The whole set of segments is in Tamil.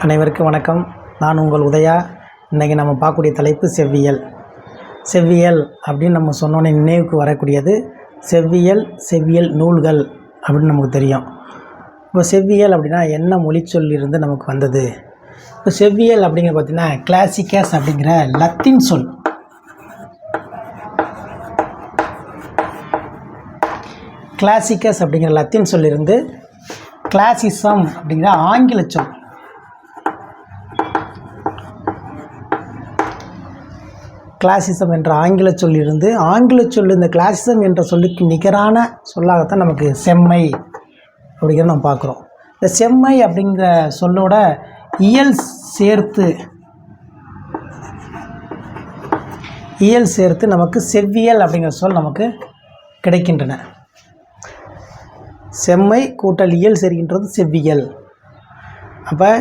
அனைவருக்கும் வணக்கம். நான் உங்கள் உதயா. இன்றைக்கி நம்ம பார்க்கக்கூடிய தலைப்பு செவ்வியல். செவ்வியல் அப்படின்னு நம்ம சொன்னோன்னே நினைவுக்கு வரக்கூடியது செவ்வியல் நூல்கள் அப்படின்னு நமக்கு தெரியும். இப்போ செவ்வியல் அப்படின்னா என்ன மொழிச்சொல்லிருந்து நமக்கு வந்தது? இப்போ செவ்வியல் அப்படிங்கிற பார்த்திங்கன்னா கிளாசிக்கஸ் அப்படிங்கிற லத்தீன் சொல். கிளாசிக்கஸ் அப்படிங்கிற லத்தீன் சொல்லிருந்து கிளாசிசம் அப்படிங்கிற ஆங்கில சொல். கிளாசிசம் என்ற ஆங்கில சொல்லிருந்து ஆங்கில சொல் இந்த கிளாசிசம் என்ற சொல்லுக்கு நிகரான சொல்லாகத்தான் நமக்கு செம்மை அப்படிங்கிறத நம்ம பார்க்குறோம். இந்த செம்மை அப்படிங்கிற சொல்லோட இயல் சேர்த்து நமக்கு செவ்வியல் அப்படிங்கிற சொல் நமக்கு கிடைக்கின்றன. செம்மை கூட்டல் இயல் சேர்க்கின்றது செவ்வியல். அப்போ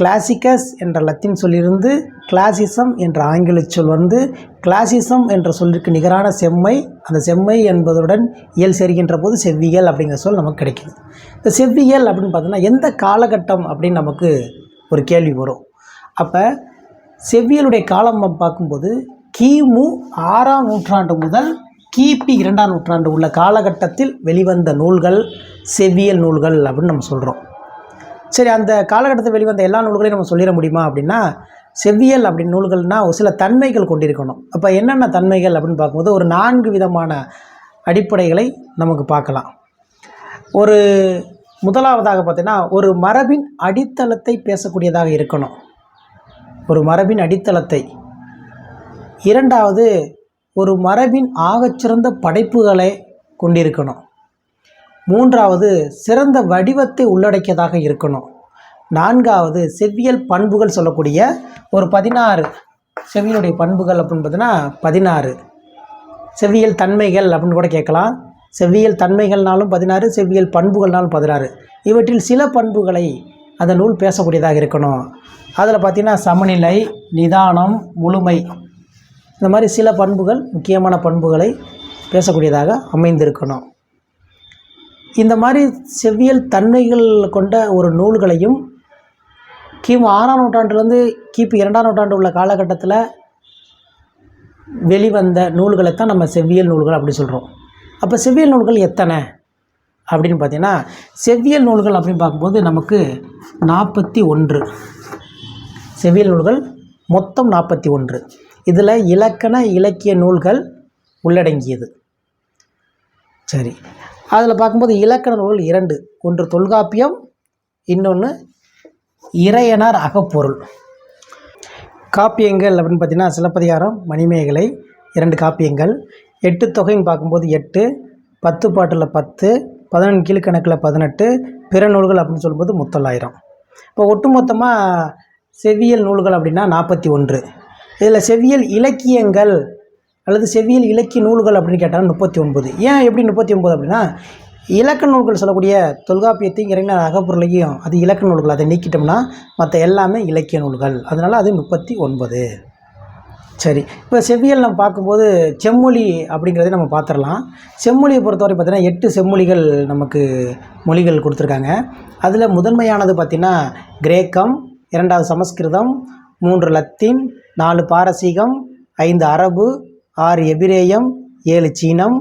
கிளாசிக்கஸ் என்ற லத்தீன் சொல்லிருந்து கிளாசிசம் என்ற ஆங்கில சொல் வந்து கிளாசிசம் என்ற சொல்லுக்கு நிகரான செம்மை, அந்த செம்மை என்பதுடன் இயல் சேர்க்கின்ற போது செவ்வியல் அப்படிங்கிற சொல் நமக்கு கிடைக்கிது. இந்த செவ்வியல் அப்படின்னு பார்த்தோன்னா எந்த காலகட்டம் அப்படின்னு நமக்கு ஒரு கேள்வி வரும். அப்போ செவ்வியலுடைய காலம் பார்க்கும்போது கிமு 6ஆம் நூற்றாண்டு முதல் கிபி 2ஆம் நூற்றாண்டு உள்ள காலகட்டத்தில் வெளிவந்த நூல்கள் செவ்வியல் நூல்கள் அப்படின்னு நம்ம சொல்கிறோம். சரி, அந்த காலகட்டத்தில் வெளிவந்த எல்லா நூல்களையும் நம்ம சொல்லிட முடியுமா அப்படின்னா, செவ்வியல் அப்படின்னு நூல்கள்னால் ஒரு சில தன்மைகள் கொண்டிருக்கணும். அப்போ என்னென்ன தன்மைகள் அப்படின்னு பார்க்கும்போது ஒரு 4 விதமான அடிப்படைகளை நமக்கு பார்க்கலாம். ஒரு முதலாவதாக பார்த்தீங்கன்னா ஒரு மரபின் அடித்தளத்தை பேசக்கூடியதாக இருக்கணும். ஒரு மரபின் அடித்தளத்தை. இரண்டாவது, ஒரு மரபின் ஆகச்சிறந்த படைப்புகளை கொண்டிருக்கணும். மூன்றாவது, சிறந்த வடிவத்தை உள்ளடக்கியதாக இருக்கணும். நான்காவது, செவ்வியல் பண்புகள் சொல்லக்கூடிய ஒரு 16 செவ்வியலுடைய பண்புகள் அப்படின்னு பார்த்தீங்கன்னா 16 செவ்வியல் தன்மைகள் அப்படின்னு கூட கேட்கலாம். செவ்வியல் தன்மைகள்னாலும் 16, செவ்வியல் பண்புகள்னாலும் 16. இவற்றில் சில பண்புகளை அந்த நூல் பேசக்கூடியதாக இருக்கணும். அதில் பார்த்திங்கன்னா சமநிலை, நிதானம், முழுமை, இந்த மாதிரி சில பண்புகள், முக்கியமான பண்புகளை பேசக்கூடியதாக அமைந்திருக்கணும். இந்த மாதிரி செவ்வியல் தன்மைகள் கொண்ட ஒரு நூல்களையும் கிமு 6ஆம் நூற்றாண்டுலேருந்து கிபி 2ஆம் நூற்றாண்டு உள்ள காலகட்டத்தில் வெளிவந்த நூல்களைத்தான் நம்ம செவ்வியல் நூல்கள் அப்படி சொல்கிறோம். அப்போ செவ்வியல் நூல்கள் எத்தனை அப்படின்னு பார்த்தீங்கன்னா, செவ்வியல் நூல்கள் அப்படின்னு பார்க்கும்போது நமக்கு 41 செவ்வியல் நூல்கள் மொத்தம் 41. இதில் இலக்கண இலக்கிய நூல்கள் உள்ளடங்கியது. சரி, அதில் பார்க்கும்போது இலக்கண நூல்கள் 2. ஒன்று தொல்காப்பியம், இன்னொன்று இறையனார் அகப்பொருள். காப்பியங்கள் அப்படின்னு பார்த்திங்கன்னா சிலப்பதிகாரம், மணிமேகலை 2 காப்பியங்கள். 8 தொகைன்னு பார்க்கும்போது 8, 10 பாட்டில் 10, 11 கீழ்கணக்கில் 18, பிற நூல்கள் அப்படின்னு சொல்லும்போது 900. இப்போ ஒட்டுமொத்தமாக செவ்வியல் நூல்கள் அப்படின்னா 41. இதில் செவ்வியல் இலக்கியங்கள் அல்லது செவ்வியல் இலக்கிய நூல்கள் அப்படின்னு கேட்டால் 39. ஏன் எப்படி 39 அப்படின்னா, இலக்கண நூல்கள் சொல்லக்கூடிய தொல்காப்பியத்தையும் இறையனார் அகப்பொருளையும் அது இலக்கண நூல்கள், அதை நீக்கிட்டோம்னா மற்ற எல்லாமே இலக்கிய நூல்கள். அதனால் அது 39. சரி, இப்போ செவ்வியல் நம்ம பார்க்கும்போது செம்மொழி அப்படிங்கிறத நம்ம பார்த்துடலாம். செம்மொழியை பொறுத்தவரை பார்த்திங்கன்னா 8 செம்மொழிகள் நமக்கு மொழிகள் கொடுத்துருக்காங்க. அதில் முதன்மையானது பார்த்திங்கன்னா கிரேக்கம், 2வது சமஸ்கிருதம், 3 லத்தீன், 4 பாரசீகம், 5 அரபு, 6 எபிரேயம், 7 சீனம்,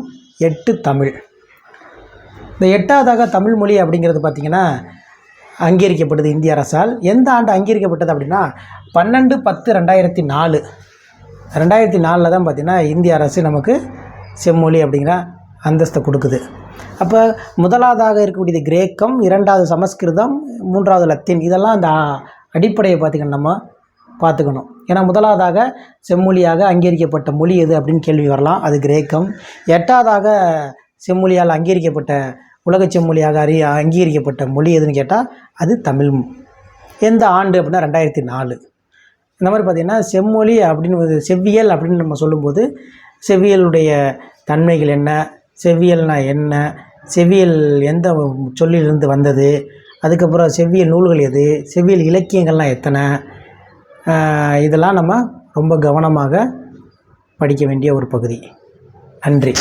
8 தமிழ். இந்த 8வதாக தமிழ் மொழி அப்படிங்கிறது பார்த்திங்கன்னா அங்கீகரிக்கப்பட்டது இந்திய அரசால். எந்த ஆண்டு அங்கீகரிக்கப்பட்டது அப்படின்னா 12/10/2004. 2004 தான் பார்த்திங்கன்னா இந்திய அரசு நமக்கு செம்மொழி அப்படிங்கிற அந்தஸ்தை கொடுக்குது. அப்போ முதலாவதாக இருக்கக்கூடியது கிரேக்கம், 2வது சமஸ்கிருதம், 3வது லத்தீன். இதெல்லாம் அந்த அடிப்படையை பார்த்திங்கன்னா நம்ம பார்த்துக்கணும். ஏன்னா முதலாவதாக செம்மொழியாக அங்கீகரிக்கப்பட்ட மொழி எது அப்படின்னு கேள்வி வரலாம். அது கிரேக்கம். 8வதாக செம்மொழியால் அங்கீகரிக்கப்பட்ட உலக செம்மொழியாக அங்கீகரிக்கப்பட்ட மொழி எதுன்னு கேட்டால் அது தமிழ். எந்த ஆண்டு அப்படின்னா 2004. இந்த மாதிரி பார்த்திங்கன்னா செம்மொழி அப்படின்னு செவ்வியல் அப்படின்னு நம்ம சொல்லும்போது செவ்வியலுடைய தன்மைகள் என்ன, செவ்வியல்னா என்ன, செவ்வியல் எந்த சொல்லிலிருந்து வந்தது, அதுக்கப்புறம் செவ்வியல் நூல்கள் எது, செவ்வியல் இலக்கியங்கள்லாம் எத்தனை, இதெல்லாம் நம்ம ரொம்ப கவனமாக படிக்க வேண்டிய ஒரு பகுதி. நன்றி.